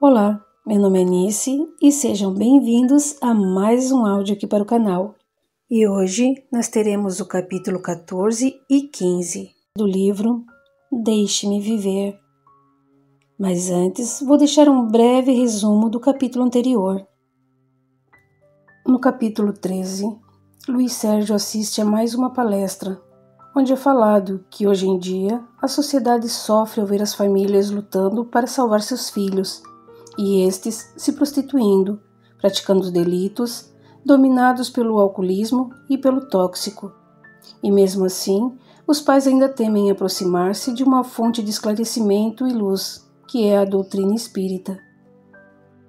Olá, meu nome é Nice e sejam bem-vindos a mais um áudio aqui para o canal. E hoje nós teremos o capítulo 14 e 15 do livro Deixe-me Viver. Mas antes, vou deixar um breve resumo do capítulo anterior. No capítulo 13, Luiz Sérgio assiste a mais uma palestra, onde é falado que hoje em dia a sociedade sofre ao ver as famílias lutando para salvar seus filhos, e estes se prostituindo, praticando delitos, dominados pelo alcoolismo e pelo tóxico. E mesmo assim, os pais ainda temem aproximar-se de uma fonte de esclarecimento e luz, que é a doutrina espírita.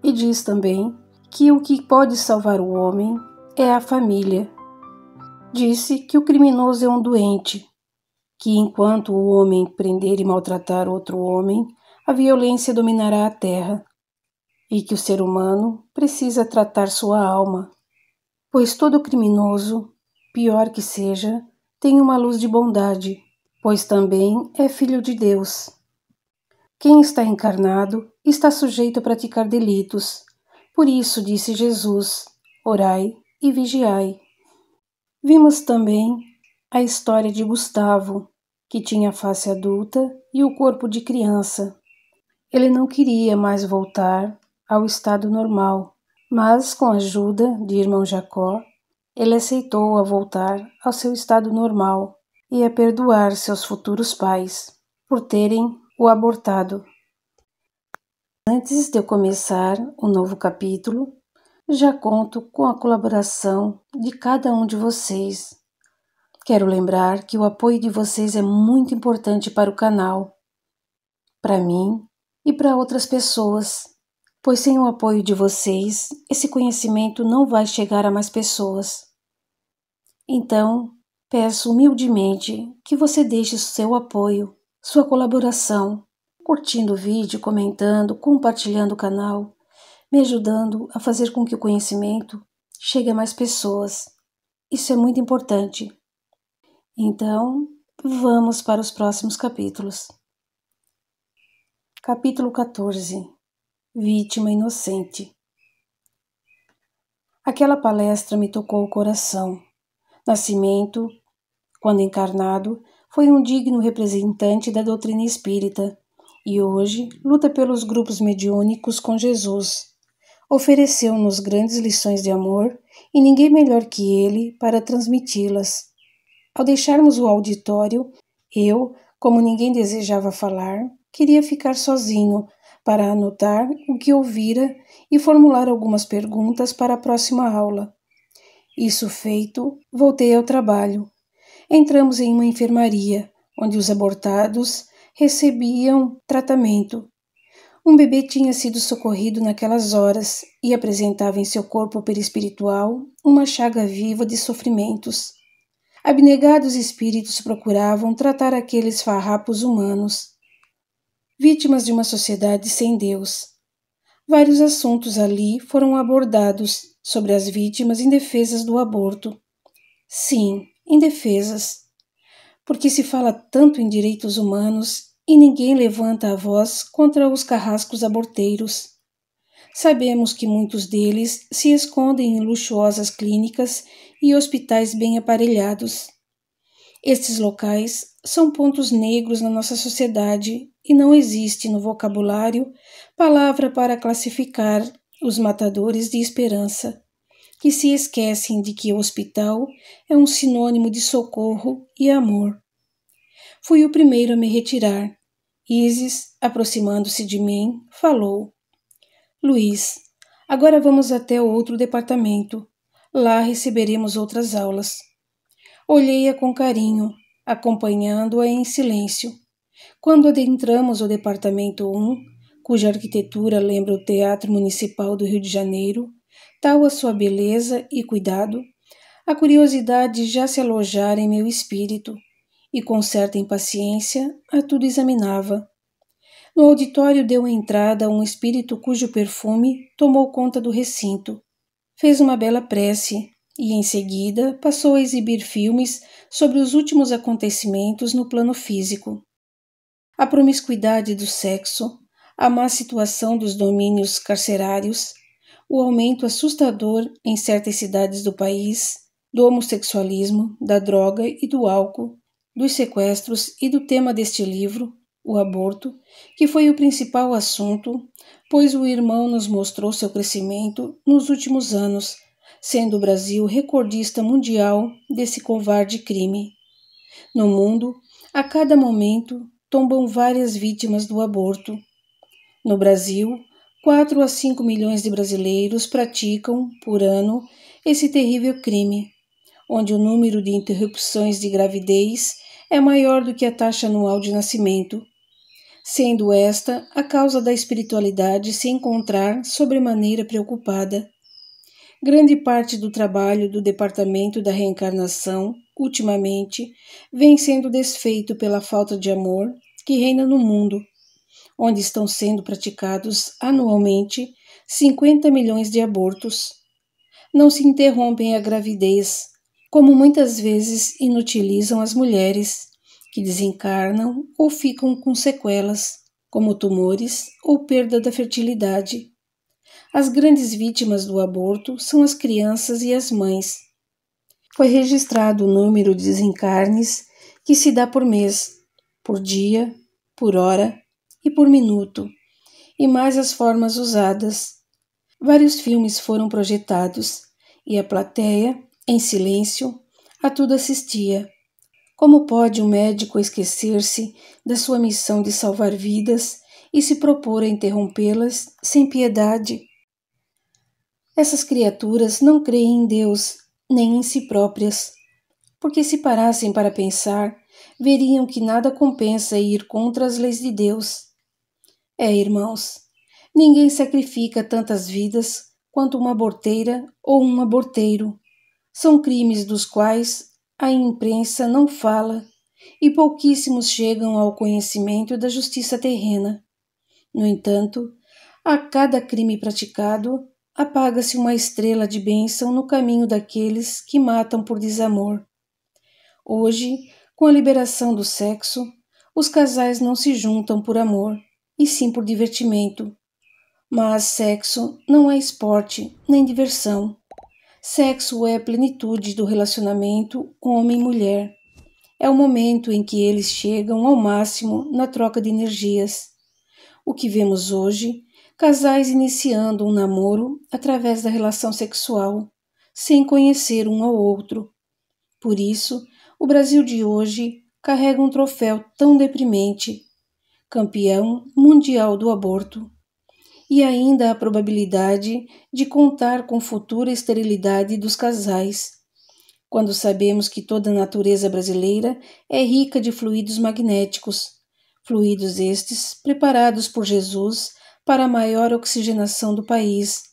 E diz também que o que pode salvar o homem é a família. Disse que o criminoso é um doente, que enquanto o homem prender e maltratar outro homem, a violência dominará a terra. E que o ser humano precisa tratar sua alma, pois todo criminoso, pior que seja, tem uma luz de bondade, pois também é filho de Deus. Quem está encarnado está sujeito a praticar delitos, por isso disse Jesus, orai e vigiai. Vimos também a história de Gustavo, que tinha a face adulta e o corpo de criança. Ele não queria mais voltar ao estado normal, mas com a ajuda de irmão Jacó, ele aceitou a voltar ao seu estado normal e a perdoar seus futuros pais por terem o abortado. Antes de eu começar o novo capítulo, já conto com a colaboração de cada um de vocês. Quero lembrar que o apoio de vocês é muito importante para o canal, para mim e para outras pessoas, pois sem o apoio de vocês, esse conhecimento não vai chegar a mais pessoas. Então, peço humildemente que você deixe seu apoio, sua colaboração, curtindo o vídeo, comentando, compartilhando o canal, me ajudando a fazer com que o conhecimento chegue a mais pessoas. Isso é muito importante. Então, vamos para os próximos capítulos. Capítulo 14. Vítima inocente. Aquela palestra me tocou o coração. Nascimento, quando encarnado, foi um digno representante da doutrina espírita e hoje luta pelos grupos mediúnicos com Jesus. Ofereceu-nos grandes lições de amor e ninguém melhor que ele para transmiti-las. Ao deixarmos o auditório, eu, como ninguém desejava falar, queria ficar sozinho para anotar o que ouvira e formular algumas perguntas para a próxima aula. Isso feito, voltei ao trabalho. Entramos em uma enfermaria, onde os abortados recebiam tratamento. Um bebê tinha sido socorrido naquelas horas e apresentava em seu corpo perispiritual uma chaga viva de sofrimentos. Abnegados espíritos procuravam tratar aqueles farrapos humanos, vítimas de uma sociedade sem Deus. Vários assuntos ali foram abordados sobre as vítimas indefesas do aborto. Sim, indefesas. Porque se fala tanto em direitos humanos e ninguém levanta a voz contra os carrascos aborteiros. Sabemos que muitos deles se escondem em luxuosas clínicas e hospitais bem aparelhados. Estes locais são pontos negros na nossa sociedade e não existe no vocabulário palavra para classificar os matadores de esperança, que se esquecem de que o hospital é um sinônimo de socorro e amor. Fui o primeiro a me retirar. Isis, aproximando-se de mim, falou: Luiz, agora vamos até o outro departamento. Lá receberemos outras aulas. Olhei-a com carinho, acompanhando-a em silêncio. Quando adentramos o departamento 1, cuja arquitetura lembra o Teatro Municipal do Rio de Janeiro, tal a sua beleza e cuidado, a curiosidade já se alojara em meu espírito, e com certa impaciência a tudo examinava. No auditório deu entrada um espírito cujo perfume tomou conta do recinto. Fez uma bela prece e, em seguida, passou a exibir filmes sobre os últimos acontecimentos no plano físico. A promiscuidade do sexo, a má situação dos domínios carcerários, o aumento assustador em certas cidades do país do homossexualismo, da droga e do álcool, dos sequestros e do tema deste livro, o aborto, que foi o principal assunto, pois o irmão nos mostrou seu crescimento nos últimos anos, sendo o Brasil recordista mundial desse covarde crime. No mundo, a cada momento, tombam várias vítimas do aborto. No Brasil, 4 a 5 milhões de brasileiros praticam, por ano, esse terrível crime, onde o número de interrupções de gravidez é maior do que a taxa anual de nascimento, sendo esta a causa da espiritualidade se encontrar sobremaneira preocupada. Grande parte do trabalho do Departamento da Reencarnação, ultimamente, vem sendo desfeito pela falta de amor que reina no mundo, onde estão sendo praticados anualmente 50 milhões de abortos. Não se interrompem a gravidez, como muitas vezes inutilizam as mulheres, que desencarnam ou ficam com sequelas, como tumores ou perda da fertilidade. As grandes vítimas do aborto são as crianças e as mães. Foi registrado o número de desencarnes que se dá por mês, por dia, por hora e por minuto, e mais as formas usadas. Vários filmes foram projetados e a plateia, em silêncio, a tudo assistia. Como pode um médico esquecer-se da sua missão de salvar vidas e se propor a interrompê-las sem piedade? Essas criaturas não creem em Deus, nem em si próprias, porque se parassem para pensar, veriam que nada compensa ir contra as leis de Deus. Irmãos, ninguém sacrifica tantas vidas quanto uma aborteira ou um aborteiro. São crimes dos quais a imprensa não fala e pouquíssimos chegam ao conhecimento da justiça terrena. No entanto, a cada crime praticado, apaga-se uma estrela de bênção no caminho daqueles que matam por desamor. Hoje, com a liberação do sexo, os casais não se juntam por amor, e sim por divertimento. Mas sexo não é esporte nem diversão. Sexo é a plenitude do relacionamento homem-mulher. É o momento em que eles chegam ao máximo na troca de energias. O que vemos hoje, casais iniciando um namoro através da relação sexual, sem conhecer um ao outro. Por isso, o Brasil de hoje carrega um troféu tão deprimente, campeão mundial do aborto. E ainda a probabilidade de contar com futura esterilidade dos casais, quando sabemos que toda a natureza brasileira é rica de fluidos magnéticos, fluidos estes preparados por Jesus para a maior oxigenação do país,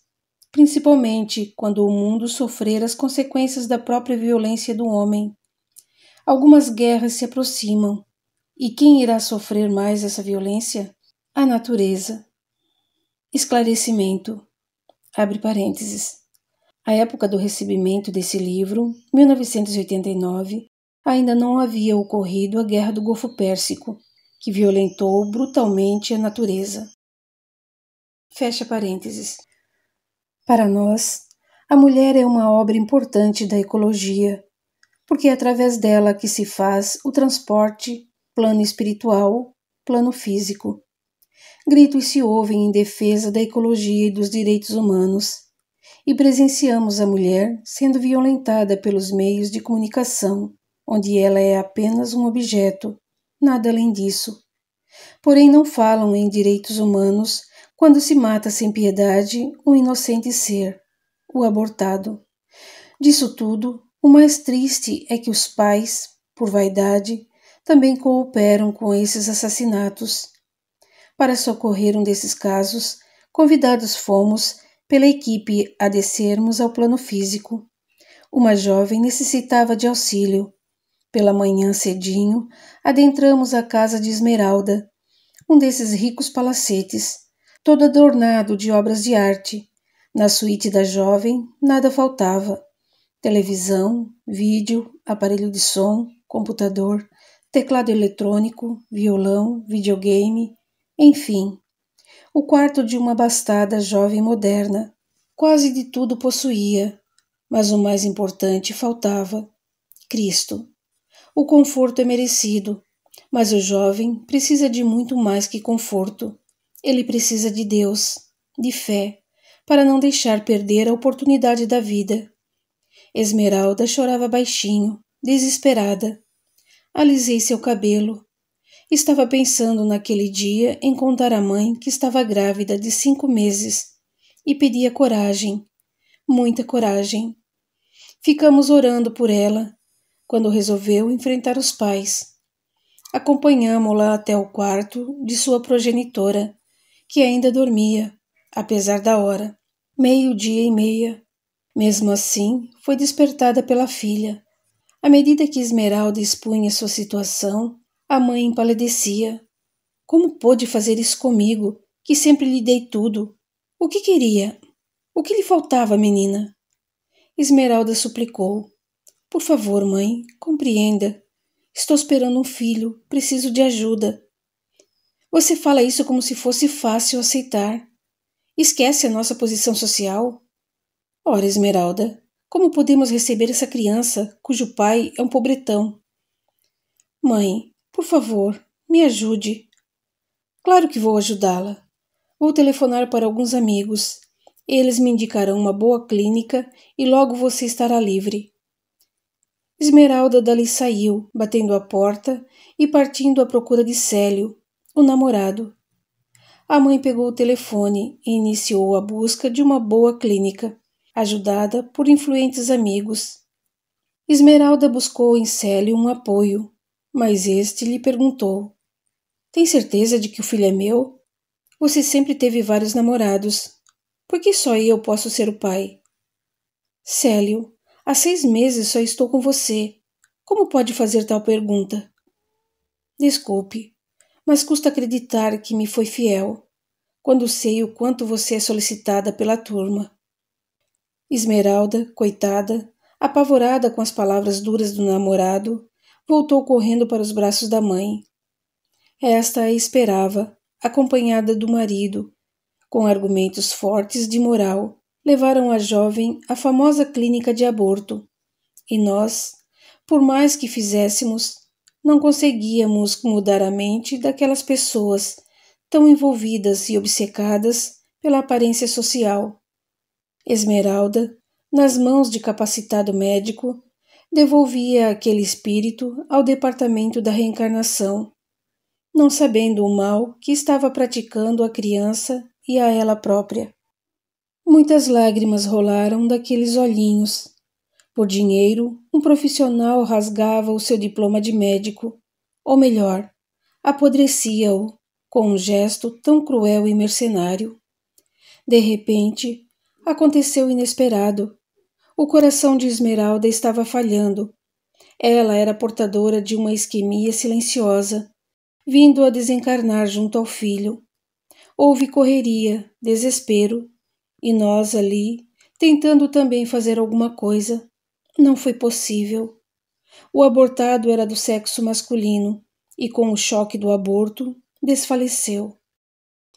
principalmente quando o mundo sofrer as consequências da própria violência do homem. Algumas guerras se aproximam, e quem irá sofrer mais essa violência? A natureza. Esclarecimento. Abre parênteses. À época do recebimento desse livro, 1989, ainda não havia ocorrido a Guerra do Golfo Pérsico, que violentou brutalmente a natureza. Fecha parênteses. Para nós, a mulher é uma obra importante da ecologia, porque é através dela que se faz o transporte, plano espiritual, plano físico. Gritos se ouvem em defesa da ecologia e dos direitos humanos, e presenciamos a mulher sendo violentada pelos meios de comunicação, onde ela é apenas um objeto, nada além disso. Porém não falam em direitos humanos quando se mata sem piedade um inocente ser, o abortado. Disso tudo, o mais triste é que os pais, por vaidade, também cooperam com esses assassinatos. Para socorrer um desses casos, convidados fomos pela equipe a descermos ao plano físico. Uma jovem necessitava de auxílio. Pela manhã cedinho, adentramos a casa de Esmeralda, um desses ricos palacetes, todo adornado de obras de arte. Na suíte da jovem, nada faltava. Televisão, vídeo, aparelho de som, computador, teclado eletrônico, violão, videogame, enfim. O quarto de uma abastada jovem moderna. Quase de tudo possuía, mas o mais importante faltava: Cristo. O conforto é merecido, mas o jovem precisa de muito mais que conforto. Ele precisa de Deus, de fé, para não deixar perder a oportunidade da vida. Esmeralda chorava baixinho, desesperada. Alisei seu cabelo. Estava pensando naquele dia em contar à mãe que estava grávida de 5 meses e pedia coragem, muita coragem. Ficamos orando por ela quando resolveu enfrentar os pais. Acompanhamo-la até o quarto de sua progenitora, que ainda dormia, apesar da hora, 12:30. Mesmo assim, foi despertada pela filha. À medida que Esmeralda expunha sua situação, a mãe empalidecia. Como pôde fazer isso comigo, que sempre lhe dei tudo? O que queria? O que lhe faltava, menina? Esmeralda suplicou. Por favor, mãe, compreenda. Estou esperando um filho, preciso de ajuda. Você fala isso como se fosse fácil aceitar. Esquece a nossa posição social? Ora, Esmeralda, como podemos receber essa criança, cujo pai é um pobretão? Mãe, por favor, me ajude. Claro que vou ajudá-la. Vou telefonar para alguns amigos. Eles me indicarão uma boa clínica e logo você estará livre. Esmeralda dali saiu, batendo a porta e partindo à procura de Célio, o namorado. A mãe pegou o telefone e iniciou a busca de uma boa clínica, ajudada por influentes amigos. Esmeralda buscou em Célio um apoio, mas este lhe perguntou: Tem certeza de que o filho é meu? Você sempre teve vários namorados. Por que só eu posso ser o pai? Célio, há 6 meses só estou com você. Como pode fazer tal pergunta? Desculpe, mas custa acreditar que me foi fiel, quando sei o quanto você é solicitada pela turma. Esmeralda, coitada, apavorada com as palavras duras do namorado, voltou correndo para os braços da mãe. Esta a esperava, acompanhada do marido, com argumentos fortes de moral, levaram a jovem à famosa clínica de aborto. E nós, por mais que fizéssemos, não conseguíamos mudar a mente daquelas pessoas tão envolvidas e obcecadas pela aparência social. Esmeralda, nas mãos de capacitado médico, devolvia aquele espírito ao departamento da reencarnação, não sabendo o mal que estava praticando à criança e a ela própria. Muitas lágrimas rolaram daqueles olhinhos. Por dinheiro, um profissional rasgava o seu diploma de médico, ou melhor, apodrecia-o com um gesto tão cruel e mercenário. De repente, aconteceu o inesperado. O coração de Esmeralda estava falhando. Ela era portadora de uma isquemia silenciosa, vindo a desencarnar junto ao filho. Houve correria, desespero, e nós ali, tentando também fazer alguma coisa. Não foi possível. O abortado era do sexo masculino e, com o choque do aborto, desfaleceu.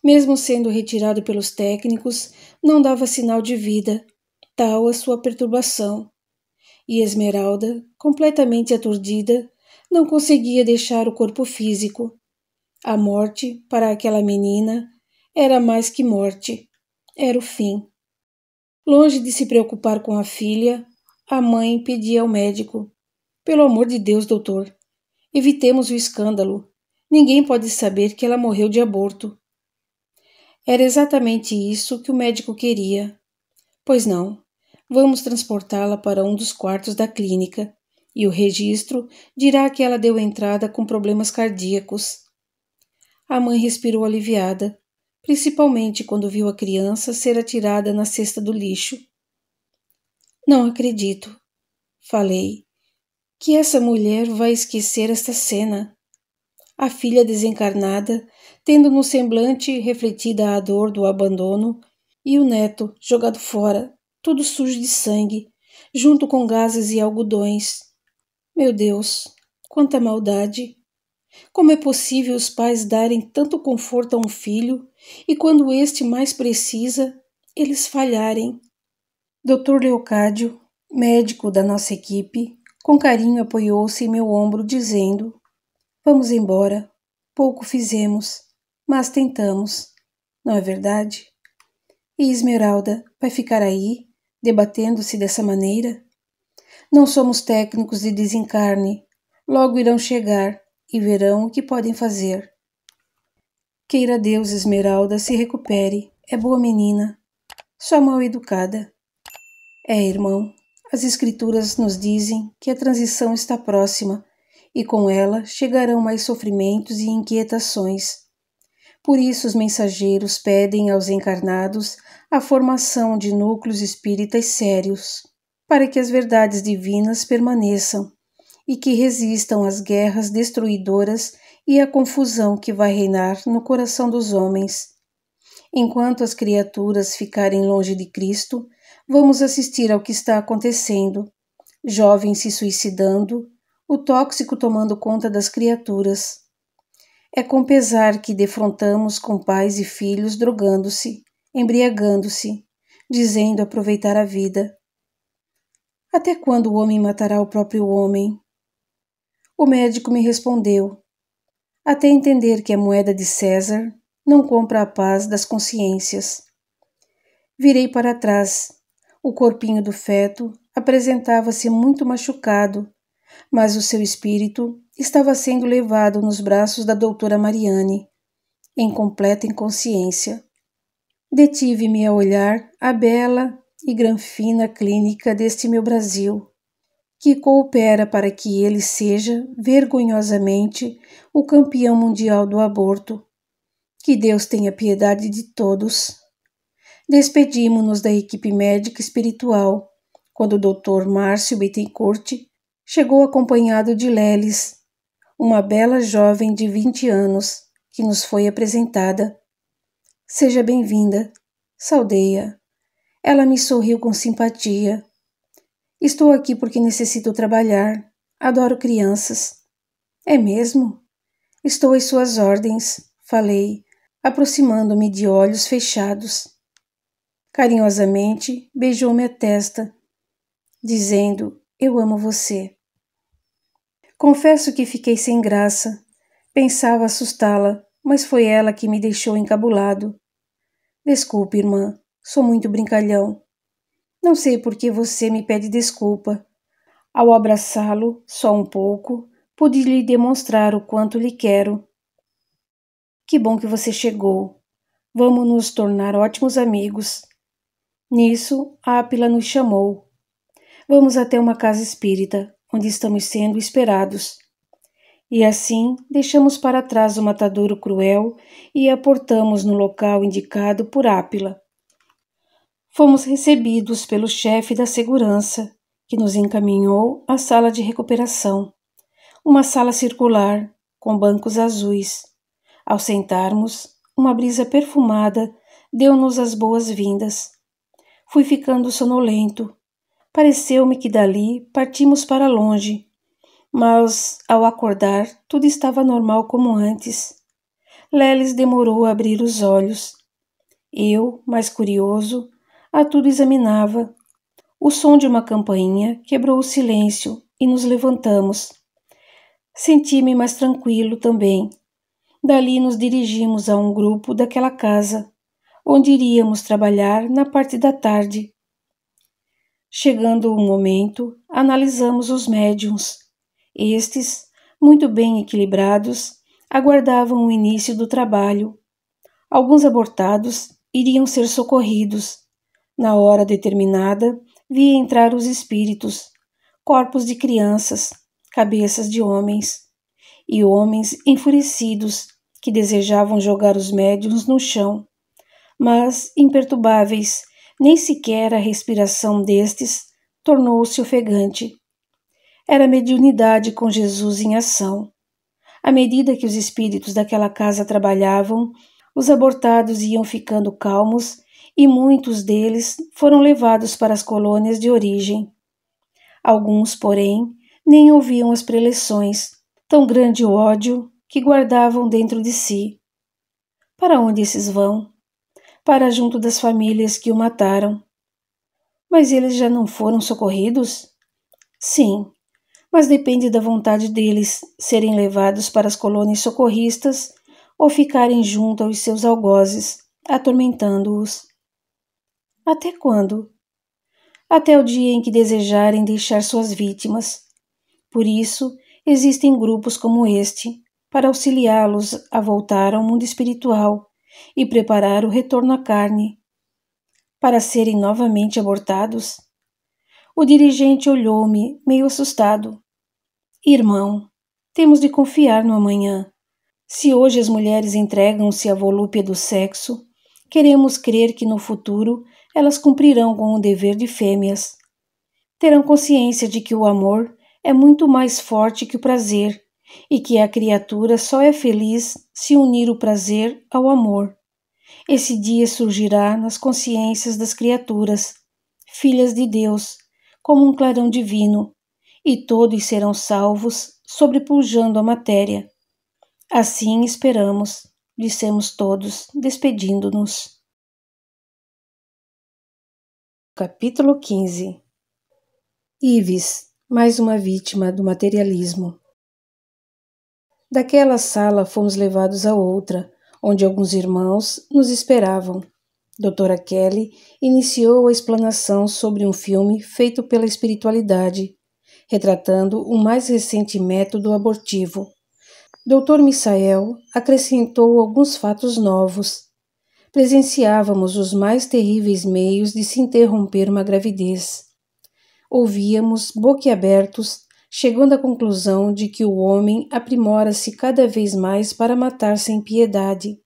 Mesmo sendo retirado pelos técnicos, não dava sinal de vida, tal a sua perturbação. E Esmeralda, completamente aturdida, não conseguia deixar o corpo físico. A morte, para aquela menina, era mais que morte. Era o fim. Longe de se preocupar com a filha, a mãe pedia ao médico: Pelo amor de Deus, doutor, evitemos o escândalo. Ninguém pode saber que ela morreu de aborto. Era exatamente isso que o médico queria. Pois não, vamos transportá-la para um dos quartos da clínica, e o registro dirá que ela deu entrada com problemas cardíacos. A mãe respirou aliviada, principalmente quando viu a criança ser atirada na cesta do lixo. Não acredito, falei, que essa mulher vai esquecer esta cena. A filha desencarnada, tendo no semblante refletida a dor do abandono, e o neto jogado fora, todo sujo de sangue, junto com gases e algodões. Meu Deus, quanta maldade! Como é possível os pais darem tanto conforto a um filho e quando este mais precisa, eles falharem? Dr. Leocádio, médico da nossa equipe, com carinho apoiou-se em meu ombro, dizendo: Vamos embora. Pouco fizemos, mas tentamos. Não é verdade? E Esmeralda vai ficar aí, debatendo-se dessa maneira? Não somos técnicos de desencarne. Logo irão chegar e verão o que podem fazer. Queira Deus, Esmeralda se recupere. É boa menina. Só mal educada. Irmão, as Escrituras nos dizem que a transição está próxima e com ela chegarão mais sofrimentos e inquietações. Por isso os mensageiros pedem aos encarnados a formação de núcleos espíritas sérios, para que as verdades divinas permaneçam e que resistam às guerras destruidoras e à confusão que vai reinar no coração dos homens. Enquanto as criaturas ficarem longe de Cristo, vamos assistir ao que está acontecendo. Jovens se suicidando, o tóxico tomando conta das criaturas. É com pesar que defrontamos com pais e filhos drogando-se, embriagando-se, dizendo aproveitar a vida. Até quando o homem matará o próprio homem? O médico me respondeu: até entender que a moeda de César não compra a paz das consciências. Virei para trás. O corpinho do feto apresentava-se muito machucado, mas o seu espírito estava sendo levado nos braços da doutora Mariane, em completa inconsciência. Detive-me a olhar a bela e granfina clínica deste meu Brasil, que coopera para que ele seja, vergonhosamente, o campeão mundial do aborto. Que Deus tenha piedade de todos. Despedimo-nos da equipe médica espiritual, quando o Dr. Márcio Bittencourt chegou acompanhado de Lelis, uma bela jovem de 20 anos, que nos foi apresentada. Seja bem-vinda, saudei-a. Ela me sorriu com simpatia. Estou aqui porque necessito trabalhar. Adoro crianças. É mesmo? Estou às suas ordens, falei, aproximando-me de olhos fechados. Carinhosamente beijou-me a testa, dizendo: eu amo você. Confesso que fiquei sem graça. Pensava assustá-la, mas foi ela que me deixou encabulado. Desculpe, irmã, sou muito brincalhão. Não sei por que você me pede desculpa. Ao abraçá-lo, só um pouco, pude lhe demonstrar o quanto lhe quero. Que bom que você chegou. Vamos nos tornar ótimos amigos. Nisso, a Ápila nos chamou. Vamos até uma casa espírita, onde estamos sendo esperados. E assim, deixamos para trás o matadouro cruel e aportamos no local indicado por Ápila. Fomos recebidos pelo chefe da segurança, que nos encaminhou à sala de recuperação, uma sala circular, com bancos azuis. Ao sentarmos, uma brisa perfumada deu-nos as boas-vindas. Fui ficando sonolento. Pareceu-me que dali partimos para longe, mas, ao acordar, tudo estava normal como antes. Lelis demorou a abrir os olhos. Eu, mais curioso, a tudo examinava. O som de uma campainha quebrou o silêncio e nos levantamos. Senti-me mais tranquilo também. Dali nos dirigimos a um grupo daquela casa, onde iríamos trabalhar na parte da tarde. Chegando o momento, analisamos os médiuns. Estes, muito bem equilibrados, aguardavam o início do trabalho. Alguns abortados iriam ser socorridos. Na hora determinada, vi entrar os espíritos, corpos de crianças, cabeças de homens, e homens enfurecidos que desejavam jogar os médiuns no chão, mas imperturbáveis. Nem sequer a respiração destes tornou-se ofegante. Era a mediunidade com Jesus em ação. À medida que os espíritos daquela casa trabalhavam, os abortados iam ficando calmos e muitos deles foram levados para as colônias de origem. Alguns, porém, nem ouviam as preleções. Tão grande o ódio que guardavam dentro de si. Para onde esses vão? Para junto das famílias que o mataram. Mas eles já não foram socorridos? Sim, mas depende da vontade deles serem levados para as colônias socorristas ou ficarem junto aos seus algozes, atormentando-os. Até quando? Até o dia em que desejarem deixar suas vítimas. Por isso, existem grupos como este, para auxiliá-los a voltar ao mundo espiritual e preparar o retorno à carne. Para serem novamente abortados? O dirigente olhou-me, meio assustado. Irmão, temos de confiar no amanhã. Se hoje as mulheres entregam-se à volúpia do sexo, queremos crer que no futuro elas cumprirão com o dever de fêmeas. Terão consciência de que o amor é muito mais forte que o prazer e que a criatura só é feliz se unir o prazer ao amor. Esse dia surgirá nas consciências das criaturas, filhas de Deus, como um clarão divino, e todos serão salvos, sobrepujando a matéria. Assim esperamos, dissemos todos, despedindo-nos. Capítulo 15. Ives, mais uma vítima do materialismo. Daquela sala fomos levados a outra, onde alguns irmãos nos esperavam. Doutora Kelly iniciou a explanação sobre um filme feito pela espiritualidade, retratando o mais recente método abortivo. Dr. Misael acrescentou alguns fatos novos. Presenciávamos os mais terríveis meios de se interromper uma gravidez. Ouvíamos, boquiabertos, chegando à conclusão de que o homem aprimora-se cada vez mais para matar sem piedade.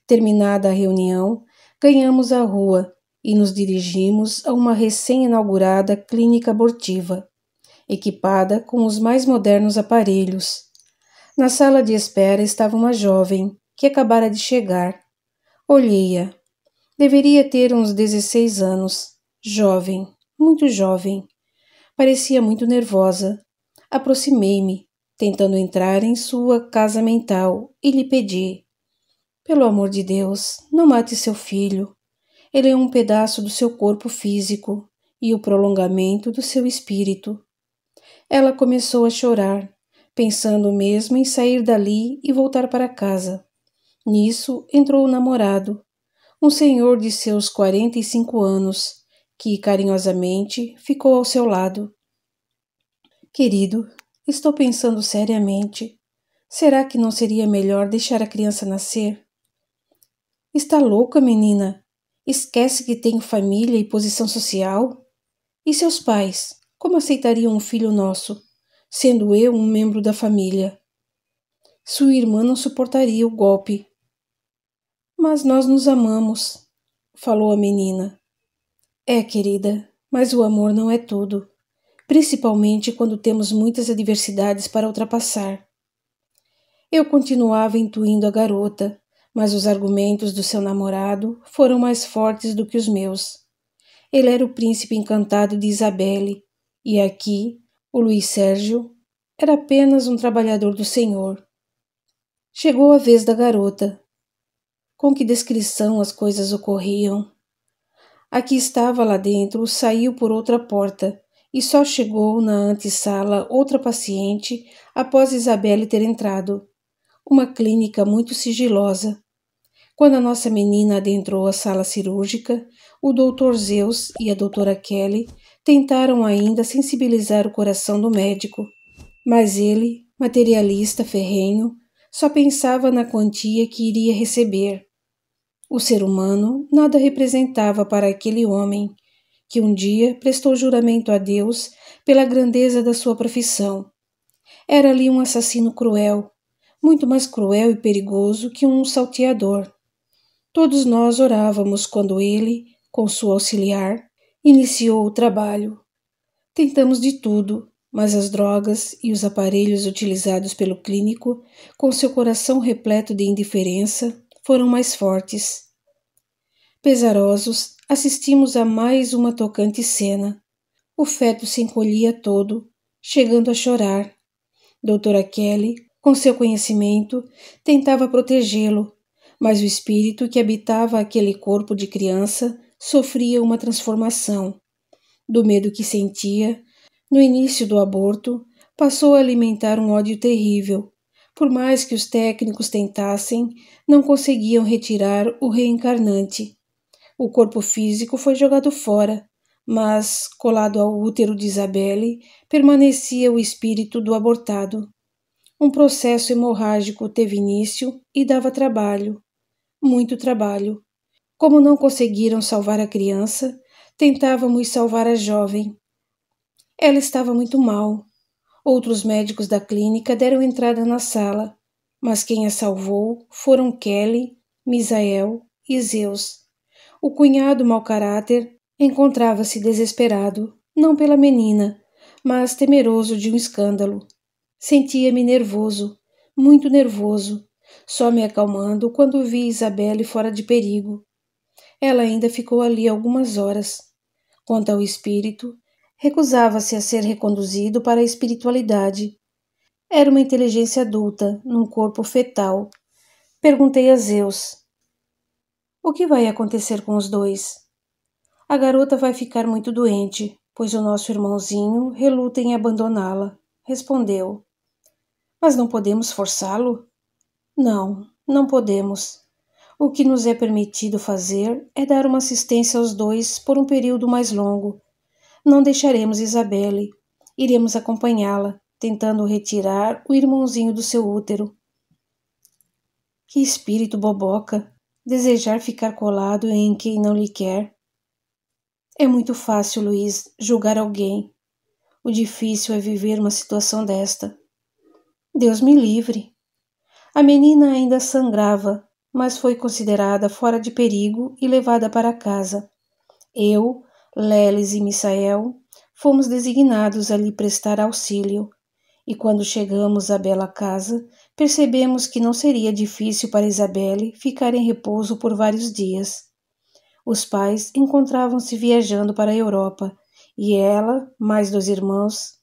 Terminada a reunião, ganhamos a rua e nos dirigimos a uma recém-inaugurada clínica abortiva, equipada com os mais modernos aparelhos. Na sala de espera estava uma jovem, que acabara de chegar. Olhei-a. Deveria ter uns 16 anos. Jovem, muito jovem. Parecia muito nervosa. Aproximei-me, tentando entrar em sua casa mental, e lhe pedi: pelo amor de Deus, não mate seu filho. Ele é um pedaço do seu corpo físico e o prolongamento do seu espírito. Ela começou a chorar, pensando mesmo em sair dali e voltar para casa. Nisso entrou o namorado, um senhor de seus 45 anos, que carinhosamente ficou ao seu lado. Querido, estou pensando seriamente. Será que não seria melhor deixar a criança nascer? Está louca, menina? Esquece que tenho família e posição social? E seus pais, como aceitariam um filho nosso, sendo eu um membro da família? Sua irmã não suportaria o golpe. Mas nós nos amamos, falou a menina. É, querida, mas o amor não é tudo, principalmente quando temos muitas adversidades para ultrapassar. Eu continuava intuindo a garota, mas os argumentos do seu namorado foram mais fortes do que os meus. Ele era o príncipe encantado de Isabelle, e aqui, o Luiz Sérgio, era apenas um trabalhador do Senhor. Chegou a vez da garota. Com que descrição as coisas ocorriam. A que estava lá dentro saiu por outra porta e só chegou na antessala outra paciente após Isabelle ter entrado. Uma clínica muito sigilosa. Quando a nossa menina adentrou a sala cirúrgica, o Dr. Zeus e a doutora Kelly tentaram ainda sensibilizar o coração do médico, mas ele, materialista ferrenho, só pensava na quantia que iria receber. O ser humano nada representava para aquele homem, que um dia prestou juramento a Deus pela grandeza da sua profissão. Era ali um assassino cruel, muito mais cruel e perigoso que um salteador. Todos nós orávamos quando ele, com sua auxiliar, iniciou o trabalho. Tentamos de tudo, mas as drogas e os aparelhos utilizados pelo clínico, com seu coração repleto de indiferença, foram mais fortes. Pesarosos, assistimos a mais uma tocante cena. O feto se encolhia todo, chegando a chorar. Doutora Kelly, Com seu conhecimento, tentava protegê-lo, mas o espírito que habitava aquele corpo de criança sofria uma transformação. Do medo que sentia, no início do aborto, passou a alimentar um ódio terrível. Por mais que os técnicos tentassem, não conseguiam retirar o reencarnante. O corpo físico foi jogado fora, mas, colado ao útero de Isabelle, permanecia o espírito do abortado. Um processo hemorrágico teve início e dava trabalho, muito trabalho. Como não conseguiram salvar a criança, tentávamos salvar a jovem. Ela estava muito mal. Outros médicos da clínica deram entrada na sala, mas quem a salvou foram Kelly, Misael e Zeus. O cunhado mau caráter encontrava-se desesperado, não pela menina, mas temeroso de um escândalo. Sentia-me nervoso, muito nervoso, só me acalmando quando vi Isabelle fora de perigo. Ela ainda ficou ali algumas horas. Quanto ao espírito, recusava-se a ser reconduzido para a espiritualidade. Era uma inteligência adulta, num corpo fetal. Perguntei a Zeus: o que vai acontecer com os dois? A garota vai ficar muito doente, pois o nosso irmãozinho reluta em abandoná-la, respondeu. Mas não podemos forçá-lo? Não, não podemos. O que nos é permitido fazer é dar uma assistência aos dois por um período mais longo. Não deixaremos Isabelle. Iremos acompanhá-la, tentando retirar o irmãozinho do seu útero. Que espírito boboca! Desejar ficar colado em quem não lhe quer. É muito fácil, Luiz, julgar alguém. O difícil é viver uma situação desta. Deus me livre. A menina ainda sangrava, mas foi considerada fora de perigo e levada para casa. Eu, Leles e Misael fomos designados a lhe prestar auxílio, e quando chegamos à bela casa, percebemos que não seria difícil para Isabelle ficar em repouso por vários dias. Os pais encontravam-se viajando para a Europa, e ela, mais 2 irmãos,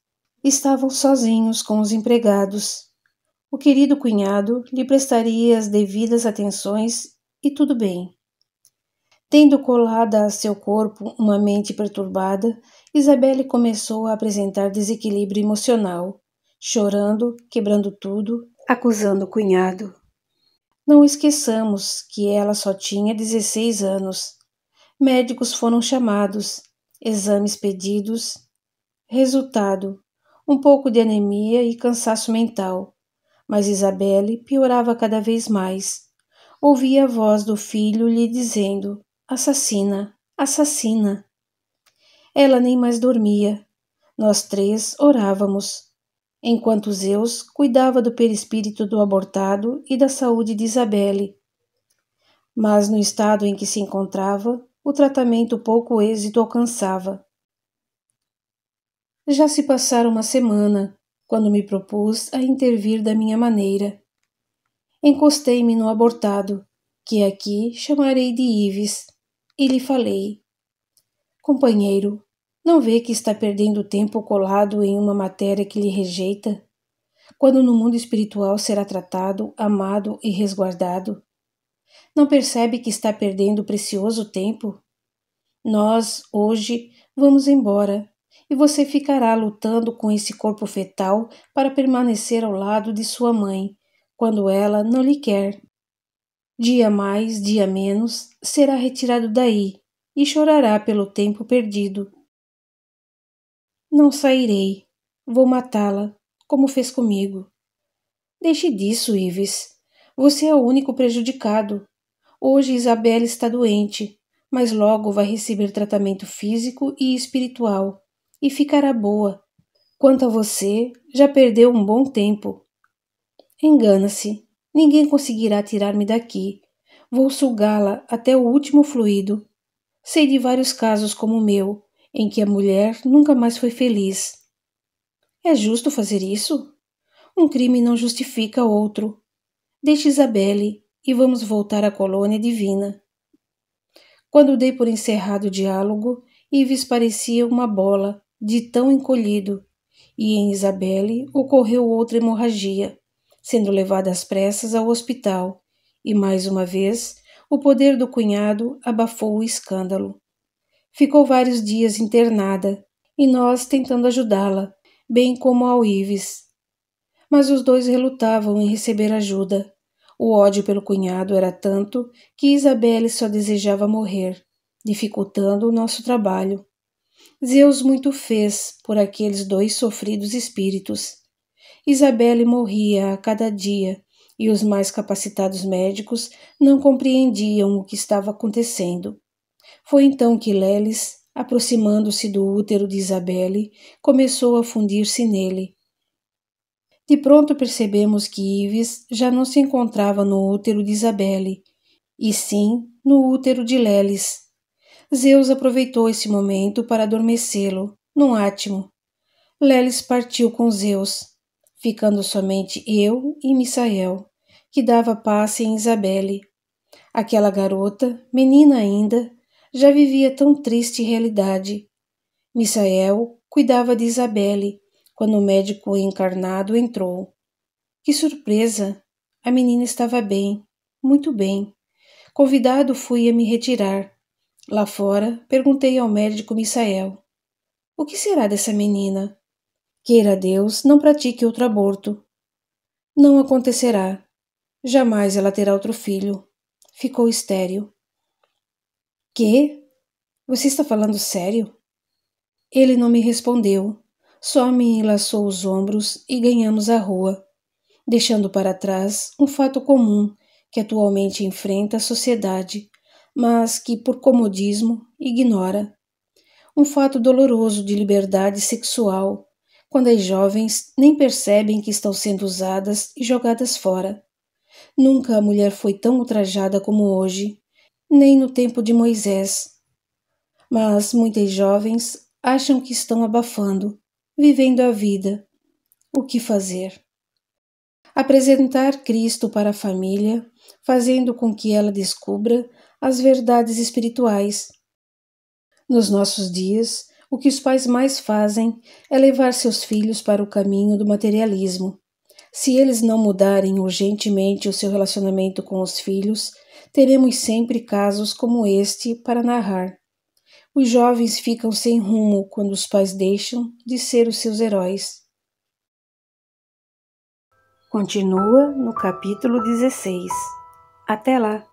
estavam sozinhos com os empregados. O querido cunhado lhe prestaria as devidas atenções e tudo bem. Tendo colada a seu corpo uma mente perturbada, Isabelle começou a apresentar desequilíbrio emocional, chorando, quebrando tudo, acusando o cunhado. Não esqueçamos que ela só tinha 16 anos. Médicos foram chamados, exames pedidos. Resultado: um pouco de anemia e cansaço mental. Mas Isabelle piorava cada vez mais. Ouvia a voz do filho lhe dizendo: assassina, assassina. Ela nem mais dormia. Nós 3 orávamos, enquanto Zeus cuidava do perispírito do abortado e da saúde de Isabelle. Mas no estado em que se encontrava, o tratamento pouco êxito alcançava. Já se passara uma semana, quando me propus a intervir da minha maneira. Encostei-me no abortado, que aqui chamarei de Ives, e lhe falei: companheiro, não vê que está perdendo tempo colado em uma matéria que lhe rejeita, quando no mundo espiritual será tratado, amado e resguardado? Não percebe que está perdendo precioso tempo? Nós, hoje, vamos embora, e você ficará lutando com esse corpo fetal para permanecer ao lado de sua mãe, quando ela não lhe quer. Dia mais, dia menos, será retirado daí e chorará pelo tempo perdido. Não sairei. Vou matá-la, como fez comigo. Deixe disso, Ives. Você é o único prejudicado. Hoje Isabelle está doente, mas logo vai receber tratamento físico e espiritual e ficará boa. Quanto a você, já perdeu um bom tempo. Engana-se. Ninguém conseguirá tirar-me daqui. Vou sugá-la até o último fluido. Sei de vários casos como o meu, em que a mulher nunca mais foi feliz. É justo fazer isso? Um crime não justifica outro. Deixe Isabelle e vamos voltar à colônia divina. Quando dei por encerrado o diálogo, Ives parecia uma bola, de tão encolhido, e em Isabelle ocorreu outra hemorragia. sendo levada às pressas ao hospital, e mais uma vez o poder do cunhado abafou o escândalo. Ficou vários dias internada, e nós tentando ajudá-la, bem como ao Ives. Mas os dois relutavam em receber ajuda. O ódio pelo cunhado era tanto que Isabelle só desejava morrer, dificultando o nosso trabalho. Zeus muito fez por aqueles dois sofridos espíritos. Isabelle morria a cada dia, e os mais capacitados médicos não compreendiam o que estava acontecendo. Foi então que Lelis, aproximando-se do útero de Isabelle, começou a fundir-se nele. De pronto percebemos que Ives já não se encontrava no útero de Isabelle, e sim no útero de Lelis. Zeus aproveitou esse momento para adormecê-lo, num átimo. Lelis partiu com Zeus, ficando somente eu e Misael, que dava paz em Isabelle. Aquela garota, menina ainda, já vivia tão triste realidade. Misael cuidava de Isabelle, quando o médico encarnado entrou. Que surpresa! A menina estava bem, muito bem. Convidado fui a me retirar. Lá fora, perguntei ao médico Misael: o que será dessa menina? Queira Deus, não pratique outro aborto. Não acontecerá. Jamais ela terá outro filho. Ficou estéril. Que? Você está falando sério? Ele não me respondeu. Só me enlaçou os ombros e ganhamos a rua, deixando para trás um fato comum que atualmente enfrenta a sociedade, mas que, por comodismo, ignora. Um fato doloroso de liberdade sexual, quando as jovens nem percebem que estão sendo usadas e jogadas fora. Nunca a mulher foi tão ultrajada como hoje, nem no tempo de Moisés. Mas muitas jovens acham que estão abafando, vivendo a vida. O que fazer? Apresentar Cristo para a família, fazendo com que ela descubra as verdades espirituais. Nos nossos dias, o que os pais mais fazem é levar seus filhos para o caminho do materialismo. Se eles não mudarem urgentemente o seu relacionamento com os filhos, teremos sempre casos como este para narrar. Os jovens ficam sem rumo quando os pais deixam de ser os seus heróis. Continua no capítulo 16. Até lá!